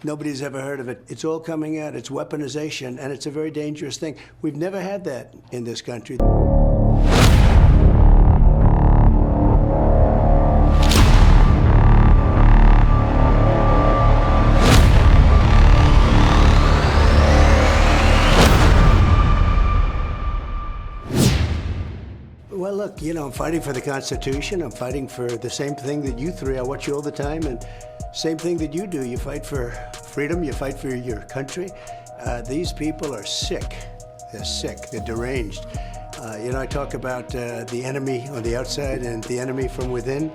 Nobody's ever heard of it. It's all coming out. It's weaponization, and it's a very dangerous thing. We've never had that in this country. Well, look, I'm fighting for the Constitution. I'm fighting for the same thing that you three. I watch you all the time, and same thing that you do. You fight for freedom. You fight for your country. These people are sick. They're sick. They're deranged. I talk about the enemy on the outside and the enemy from within.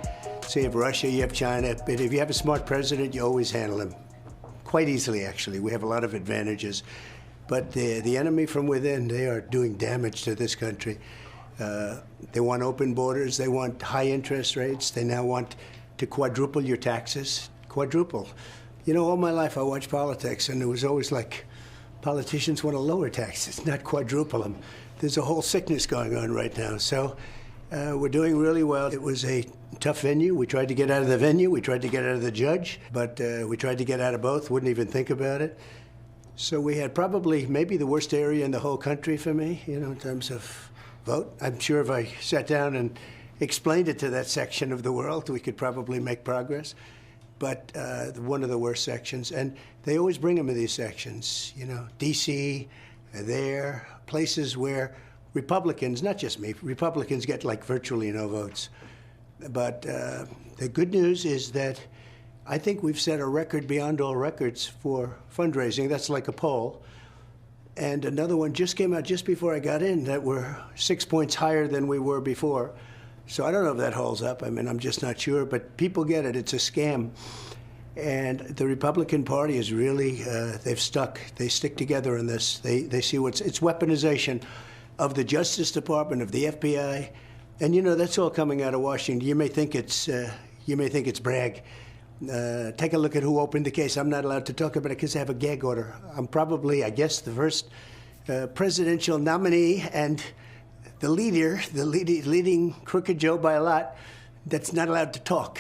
So you have Russia, you have China. But if you have a smart president, you always handle him. Quite easily, actually. We have a lot of advantages. But the enemy from within, they are doing damage to this country. They want open borders. They want high interest rates. They now want to quadruple your taxes. Quadruple. All my life I watched politics, and it was always like politicians want to lower taxes, not quadruple them. There's a whole sickness going on right now. So we're doing really well. It was a tough venue. We tried to get out of the venue. We tried to get out of the judge, but we tried to get out of both. Wouldn't even think about it. So we had probably maybe the worst area in the whole country for me, in terms of vote. I'm sure if I sat down and explained it to that section of the world, we could probably make progress. But one of the worst sections, and they always bring them in these sections, D.C., there, places where Republicans, not just me, Republicans get like virtually no votes. But the good news is that I think we've set a record beyond all records for fundraising. That's like a poll. And another one just came out just before I got in that we're 6 points higher than we were before. So I don't know if that holds up. I'm just not sure. But people get it. It's a scam. And the Republican Party is really, they've stuck. They stick together in this. They see it's weaponization of the Justice Department, of the FBI. And, that's all coming out of Washington. You may think it's brag. Take a look at who opened the case. I'm not allowed to talk about it because I have a gag order. I'm probably, I guess, the first presidential nominee and the leading crooked Joe by a lot that's not allowed to talk.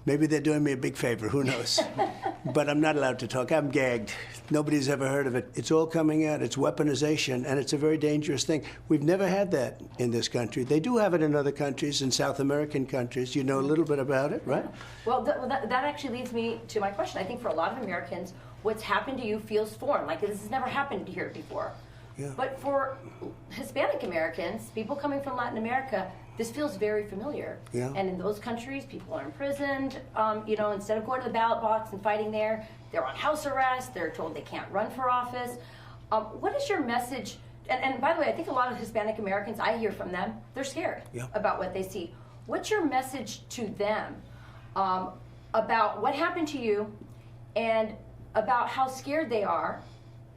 Maybe they're doing me a big favor. Who knows? But I'm not allowed to talk. I'm gagged. Nobody's ever heard of it. It's all coming out. It's weaponization, and it's a very dangerous thing. We've never had that in this country. They do have it in other countries, in South American countries. You know a little bit about it, right? Well, that actually leads me to my question. I think for a lot of Americans, what's happened to you feels foreign. Like this has never happened here before. Yeah. But for Hispanic Americans, people coming from Latin America, this feels very familiar. Yeah. And in those countries, people are imprisoned. Instead of going to the ballot box and fighting there, they're on house arrest. They're told they can't run for office. What is your message? And by the way, I think a lot of Hispanic Americans, I hear from them, they're scared about what they see. What's your message to them about what happened to you and about how scared they are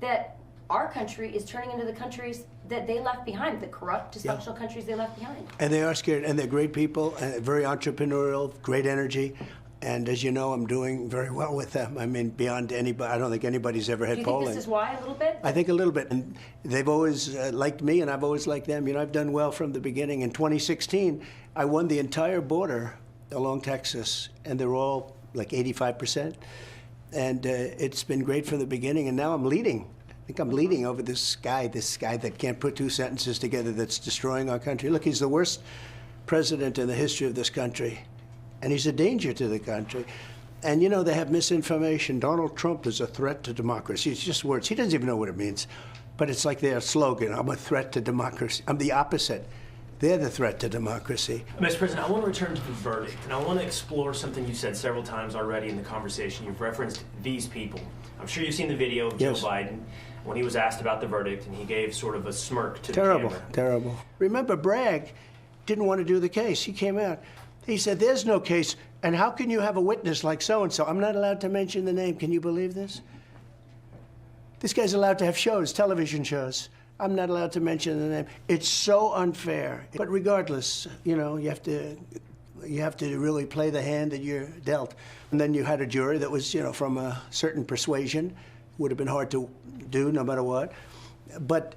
that our country is turning into the countries that they left behind, the corrupt, dysfunctional countries they left behind? And they are scared, and they're great people, and very entrepreneurial, great energy. And as you know, I'm doing very well with them. Beyond anybody, I don't think anybody's ever had polling. Do you think this is why, a little bit? I think a little bit. And they've always liked me, and I've always liked them. I've done well from the beginning. In 2016, I won the entire border along Texas, and they're all like 85%. And it's been great from the beginning, and now I'm leading. I think I'm leading over this guy that can't put two sentences together, that's destroying our country. Look, he's the worst president in the history of this country, and he's a danger to the country. And, they have misinformation. Donald Trump is a threat to democracy. It's just words. He doesn't even know what it means. But it's like their slogan, I'm a threat to democracy. I'm the opposite. They're the threat to democracy. Mr. President, I want to return to the verdict, and I want to explore something you said several times already in the conversation. You've referenced these people. I'm sure you've seen the video of Joe Biden when he was asked about the verdict, and he gave sort of a smirk to the camera. Terrible. Remember, Bragg didn't want to do the case. He came out. He said, there's no case, and how can you have a witness like so-and-so? I'm not allowed to mention the name. Can you believe this? This guy's allowed to have shows, television shows. I'm not allowed to mention the name. It's so unfair. But regardless, you have to really play the hand that you're dealt. And then you had a jury that was, from a certain persuasion. Would have been hard to do no matter what. But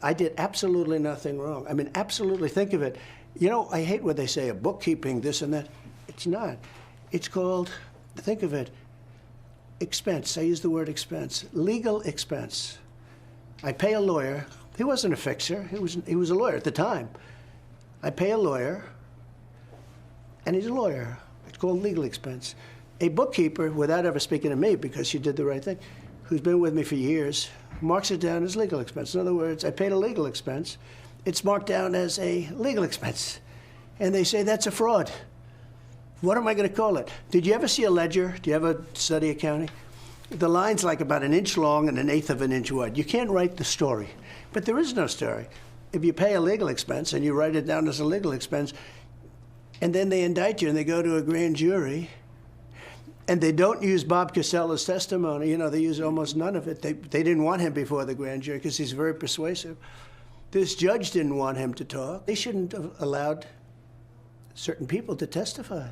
I did absolutely nothing wrong. Absolutely. Think of it. I hate when they say a bookkeeping, this and that. It's not. It's called, think of it, expense. I use the word expense. Legal expense. I pay a lawyer. He wasn't a fixer. He was a lawyer at the time. I pay a lawyer, and he's a lawyer. It's called legal expense. A bookkeeper, without ever speaking to me because she did the right thing, who's been with me for years, marks it down as legal expense. In other words, I paid a legal expense. It's marked down as a legal expense. And they say that's a fraud. What am I going to call it? Did you ever see a ledger? Do you ever study accounting? The line's like about an inch long and 1/8 of an inch wide. You can't write the story. But there is no story. If you pay a legal expense and you write it down as a legal expense, and then they indict you and they go to a grand jury, and they don't use Bob Casella's testimony. You know, they use almost none of it. They didn't want him before the grand jury because he's very persuasive. This judge didn't want him to talk. They shouldn't have allowed certain people to testify.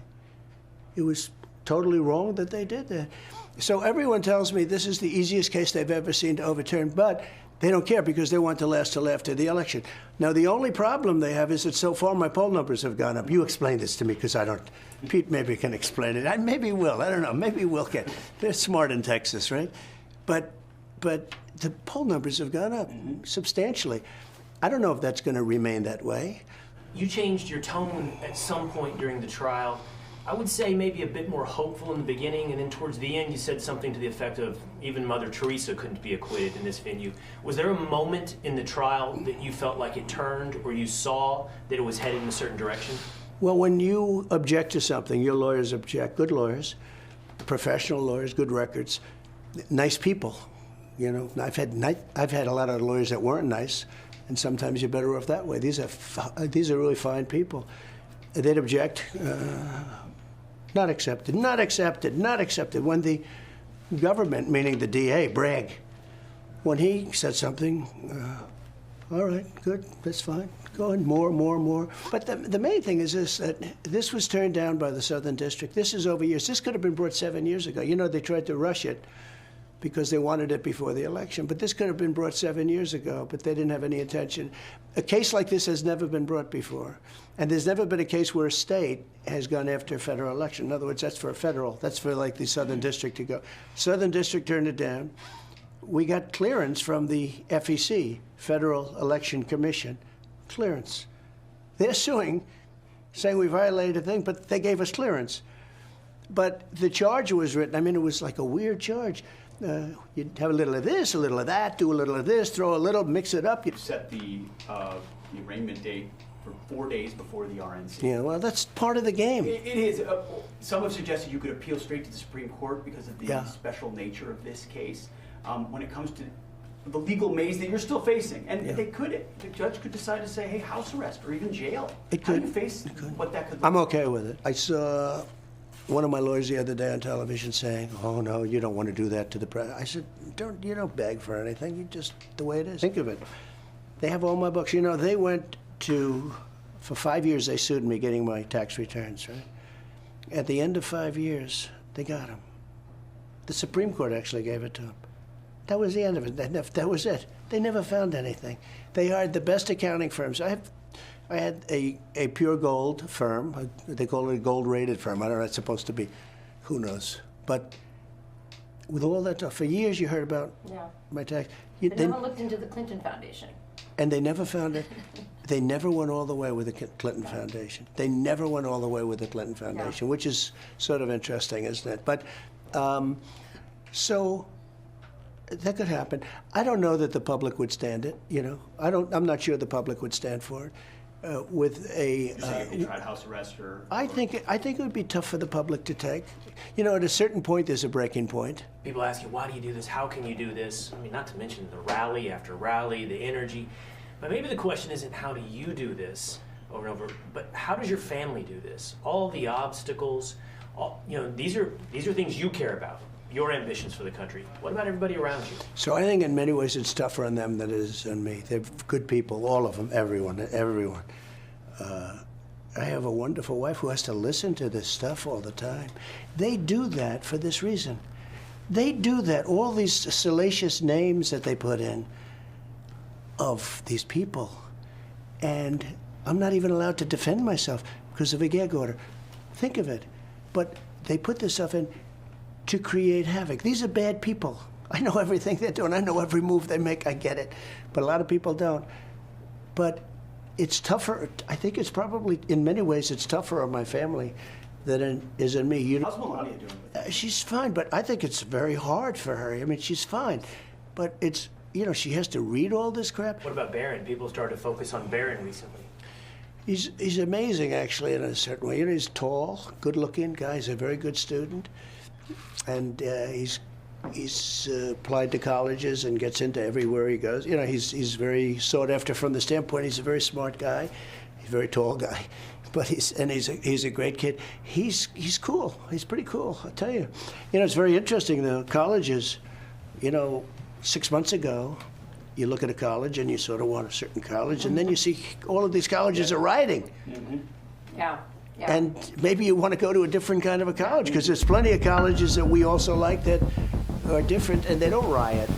It was totally wrong that they did that. So everyone tells me this is the easiest case they've ever seen to overturn, but they don't care because they want to last till after the election. Now, the only problem they have is that so far my poll numbers have gone up. You explain this to me because I don't. Pete maybe can explain it. Maybe Will. I don't know. Maybe Will can. They're smart in Texas, right? But the poll numbers have gone up substantially. I don't know if that's going to remain that way. You changed your tone at some point during the trial. I would say maybe a bit more hopeful in the beginning, and then towards the end you said something to the effect of even Mother Teresa couldn't be acquitted in this venue. Was there a moment in the trial that you felt like it turned or you saw that it was headed in a certain direction? Well, when you object to something, your lawyers object, good lawyers, professional lawyers, good records, nice people. You know, I've had a lot of lawyers that weren't nice, and sometimes you're better off that way. These are really fine people. They'd object. Not accepted, not accepted, not accepted. When the government, meaning the DA, Bragg, when he said something, all right, good, that's fine. Go on, more. But the main thing is this, that this was turned down by the Southern District. This is over years. This could have been brought 7 years ago. You know, they tried to rush it because they wanted it before the election. But this could have been brought 7 years ago, but they didn't have any intention. A case like this has never been brought before. And there's never been a case where a state has gone after a federal election. In other words, that's for a federal. That's for like the Southern District to go. Southern District turned it down. We got clearance from the FEC, Federal Election Commission, clearance. They're suing, saying we violated a thing, but they gave us clearance. But the charge was written, I mean, it was like a weird charge. You'd have a little of this, a little of that, do a little of this, throw a little, mix it up. You set the arraignment date for 4 days before the RNC. Yeah, well, that's part of the game. It is. Some have suggested you could appeal straight to the Supreme Court because of the special nature of this case. When it comes to the legal maze that you're still facing, and the judge could decide to say, hey, house arrest or even jail. How do you face what that could look I'm okay with it. I saw one of my lawyers the other day on television saying, oh, no, you don't want to do that to the president. I said, you don't beg for anything. You just, the way it is. Think of it. They have all my books. You know, they went to, for 5 years, they sued me getting my tax returns, right? At the end of 5 years, they got them. The Supreme Court actually gave it to them. That was the end of it. That was it. They never found anything. They hired the best accounting firms. I had a pure gold firm. They call it a gold-rated firm. I don't know. It's supposed to be. Who knows? But with all that stuff, for years you heard about my tax. They never looked into the Clinton Foundation. And they never found it. They never went all the way with the Clinton Foundation. They never went all the way with the Clinton Foundation, which is sort of interesting, isn't it? But so that could happen. I don't know that the public would stand it. You know, I'm not sure the public would stand for it. With a, you say if they tried house arrest or I think it would be tough for the public to take. You know, at a certain point, there's a breaking point. People ask you, why do you do this? How can you do this? I mean, not to mention the rally after rally, the energy. But maybe the question isn't how do you do this over and over, but how does your family do this? All the obstacles, these are things you care about. Your ambitions for the country. What about everybody around you? So I think in many ways it's tougher on them than it is on me. They're good people, all of them, everyone. I have a wonderful wife who has to listen to this stuff all the time. They do that for this reason. They do that, all these salacious names that they put in of these people. And I'm not even allowed to defend myself because of a gag order. Think of it. But they put this stuff in. to create havoc. These are bad people. I know everything they're doing. I know every move they make. I get it. But a lot of people don't. But it's tougher. I think it's probably, in many ways, it's tougher on my family than it is in me. You know, How's Melania doing with that? she's fine, but I think it's very hard for her. I mean, she's fine. But it's, you know, she has to read all this crap. What about Barron? People started to focus on Barron recently. He's amazing, actually, in a certain way. You know, he's tall, good-looking guy. He's a very good student. And he's applied to colleges and gets into everywhere he goes. You know, he's very sought after from the standpoint. He's a very smart guy. He's a very tall guy, but he's a great kid. He's cool. He's pretty cool, I'll tell you. You know, it's very interesting. The colleges, you know, 6 months ago, you look at a college and you sort of want a certain college, and then you see all of these colleges are rioting. Mm-hmm. Yeah. Yeah. And maybe you want to go to a different kind of a college, because there's plenty of colleges that we also like that are different, and they don't riot.